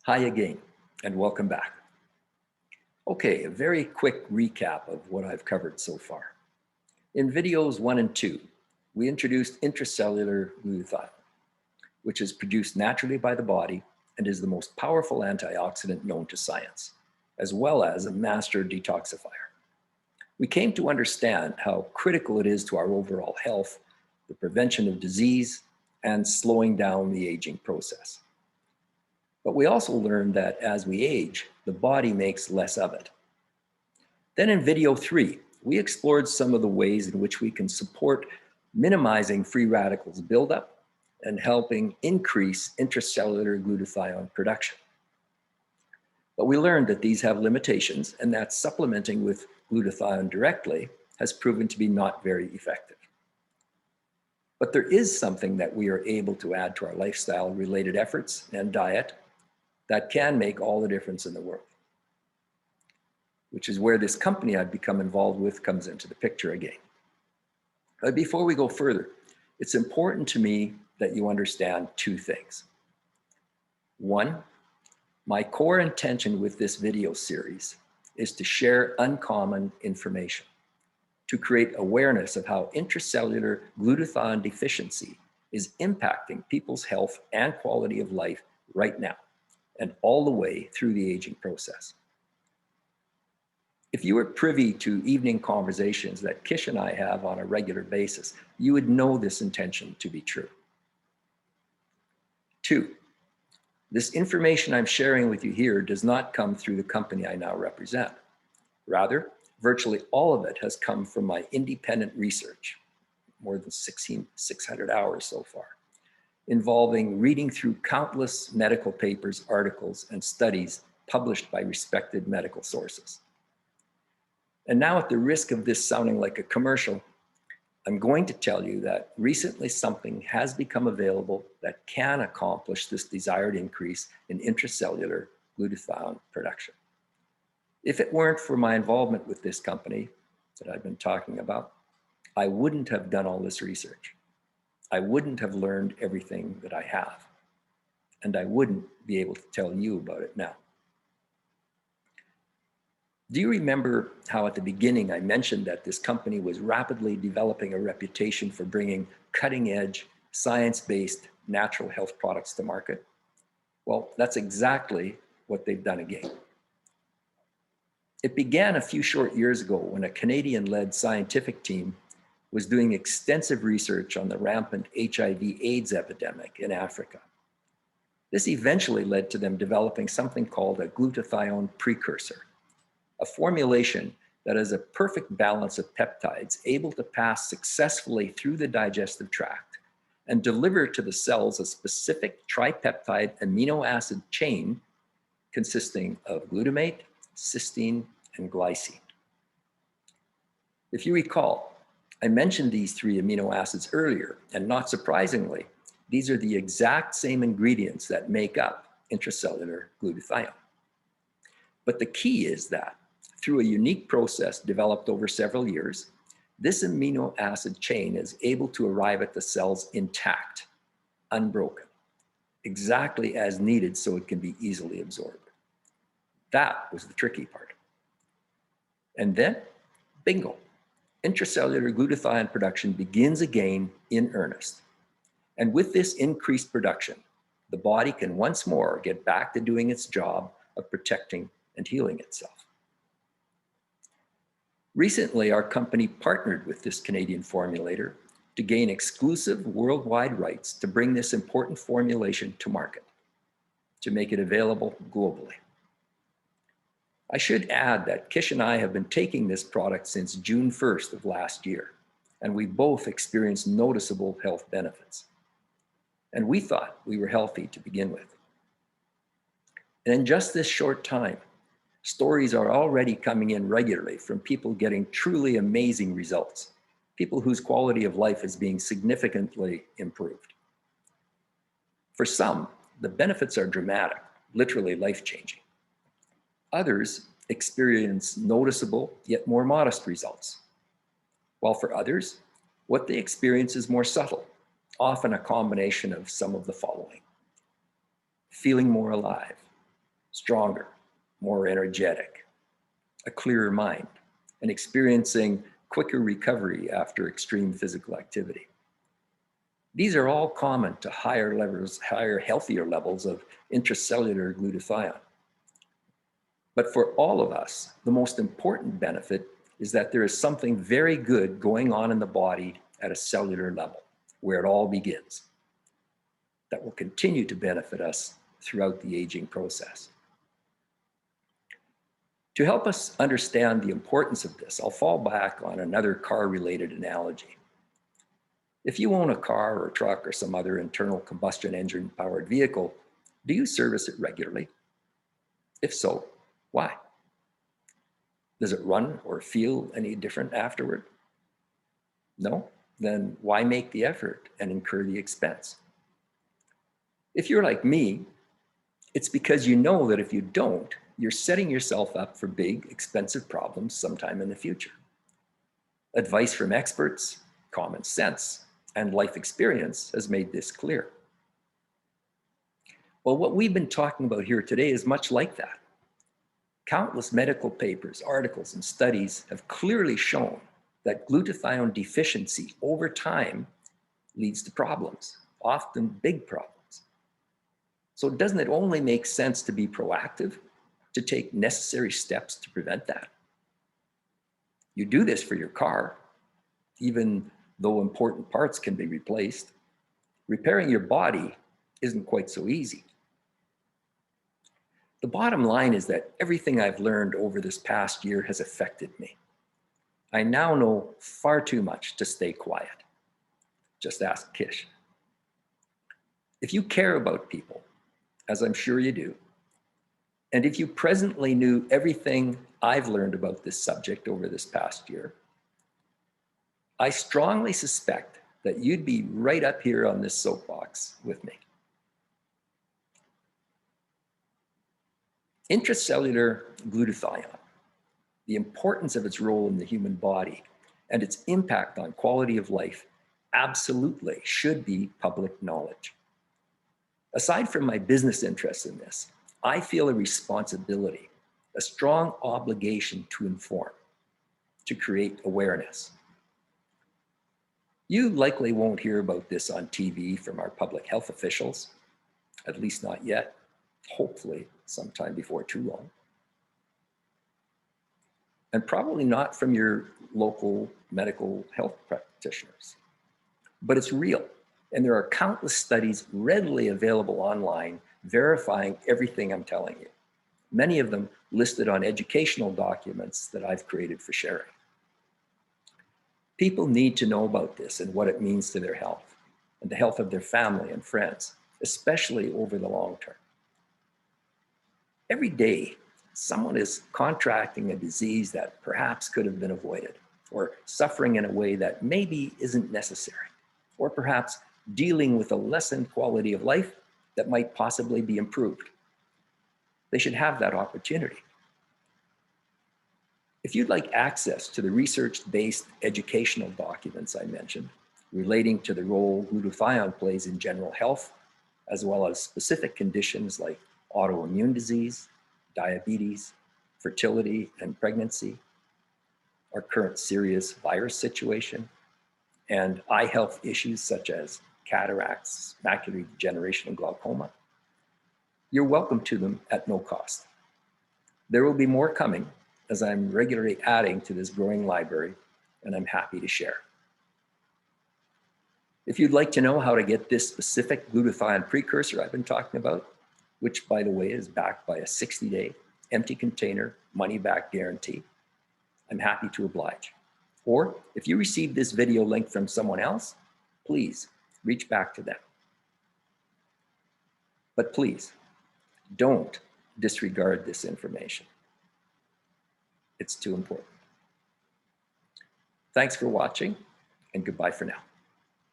Hi again, and welcome back. Okay, a very quick recap of what I've covered so far. In videos 1 and 2, we introduced intracellular glutathione, which is produced naturally by the body and is the most powerful antioxidant known to science, as well as a master detoxifier. We came to understand how critical it is to our overall health, the prevention of disease, and slowing down the aging process. But we also learned that as we age, the body makes less of it. Then in video 3, we explored some of the ways in which we can support minimizing free radicals buildup and helping increase intracellular glutathione production. But we learned that these have limitations and that supplementing with glutathione directly has proven to be not very effective. But there is something that we are able to add to our lifestyle-related efforts and diet that can make all the difference in the world, which is where this company I've become involved with comes into the picture again. But before we go further, it's important to me that you understand two things. One, my core intention with this video series is to share uncommon information, to create awareness of how intracellular glutathione deficiency is impacting people's health and quality of life right now, and all the way through the aging process. If you were privy to evening conversations that Kish and I have on a regular basis, you would know this intention to be true. 2, this information I'm sharing with you here does not come through the company I now represent. Rather, virtually all of it has come from my independent research, more than 600 hours so far, involving reading through countless medical papers, articles, and studies published by respected medical sources. And now, at the risk of this sounding like a commercial, I'm going to tell you that recently something has become available that can accomplish this desired increase in intracellular glutathione production. If it weren't for my involvement with this company that I've been talking about, I wouldn't have done all this research. I wouldn't have learned everything that I have, and I wouldn't be able to tell you about it now. Do you remember how at the beginning I mentioned that this company was rapidly developing a reputation for bringing cutting-edge, science-based natural health products to market? Well, that's exactly what they've done again. It began a few short years ago when a Canadian-led scientific team was doing extensive research on the rampant HIV/AIDS epidemic in Africa. This eventually led to them developing something called a glutathione precursor, a formulation that has a perfect balance of peptides able to pass successfully through the digestive tract and deliver to the cells a specific tripeptide amino acid chain consisting of glutamate, cysteine, and glycine. If you recall, I mentioned these 3 amino acids earlier, and not surprisingly, these are the exact same ingredients that make up intracellular glutathione. But the key is that through a unique process developed over several years, this amino acid chain is able to arrive at the cells intact, unbroken, exactly as needed so it can be easily absorbed. That was the tricky part. And then, bingo. Intracellular glutathione production begins again in earnest. And with this increased production, the body can once more get back to doing its job of protecting and healing itself. Recently, our company partnered with this Canadian formulator to gain exclusive worldwide rights to bring this important formulation to market, to make it available globally. I should add that Kish and I have been taking this product since June 1st of last year, and we both experienced noticeable health benefits. And we thought we were healthy to begin with. And in just this short time, stories are already coming in regularly from people getting truly amazing results, people whose quality of life is being significantly improved. For some, the benefits are dramatic, literally life-changing. Others experience noticeable yet more modest results, while for others, what they experience is more subtle, often a combination of some of the following: feeling more alive, stronger, more energetic, a clearer mind, and experiencing quicker recovery after extreme physical activity. These are all common to higher, healthier levels of intracellular glutathione. But for all of us, the most important benefit is that there is something very good going on in the body at a cellular level, where it all begins, that will continue to benefit us throughout the aging process. To help us understand the importance of this, I'll fall back on another car-related analogy. If you own a car or a truck or some other internal combustion engine powered vehicle, do you service it regularly? If so, why? Does it run or feel any different afterward? No? Then why make the effort and incur the expense? If you're like me, it's because you know that if you don't, you're setting yourself up for big, expensive problems sometime in the future. Advice from experts, common sense, and life experience has made this clear. Well, what we've been talking about here today is much like that. Countless medical papers, articles, and studies have clearly shown that glutathione deficiency over time leads to problems, often big problems. So doesn't it only make sense to be proactive, to take necessary steps to prevent that? You do this for your car, even though important parts can be replaced. Repairing your body isn't quite so easy. The bottom line is that everything I've learned over this past year has affected me. I now know far too much to stay quiet. Just ask Kish. If you care about people, as I'm sure you do, and if you presently knew everything I've learned about this subject over this past year, I strongly suspect that you'd be right up here on this soapbox with me. Intracellular glutathione, the importance of its role in the human body and its impact on quality of life absolutely should be public knowledge. Aside from my business interests in this, I feel a responsibility, a strong obligation to inform, to create awareness. You likely won't hear about this on TV from our public health officials, at least not yet, hopefully sometime before too long. And probably not from your local medical health practitioners. But it's real, and there are countless studies readily available online verifying everything I'm telling you, many of them listed on educational documents that I've created for sharing. People need to know about this and what it means to their health and the health of their family and friends, especially over the long term. Every day, someone is contracting a disease that perhaps could have been avoided, or suffering in a way that maybe isn't necessary, or perhaps dealing with a lessened quality of life that might possibly be improved. They should have that opportunity. If you'd like access to the research-based educational documents I mentioned, relating to the role glutathione plays in general health, as well as specific conditions like autoimmune disease, diabetes, fertility and pregnancy, our current serious virus situation, and eye health issues such as cataracts, macular degeneration, and glaucoma, you're welcome to them at no cost. There will be more coming as I'm regularly adding to this growing library, and I'm happy to share. If you'd like to know how to get this specific glutathione precursor I've been talking about, which by the way is backed by a 60-day empty container money-back guarantee, I'm happy to oblige. Or if you received this video link from someone else, please reach back to them. But please, don't disregard this information. It's too important. Thanks for watching, and goodbye for now.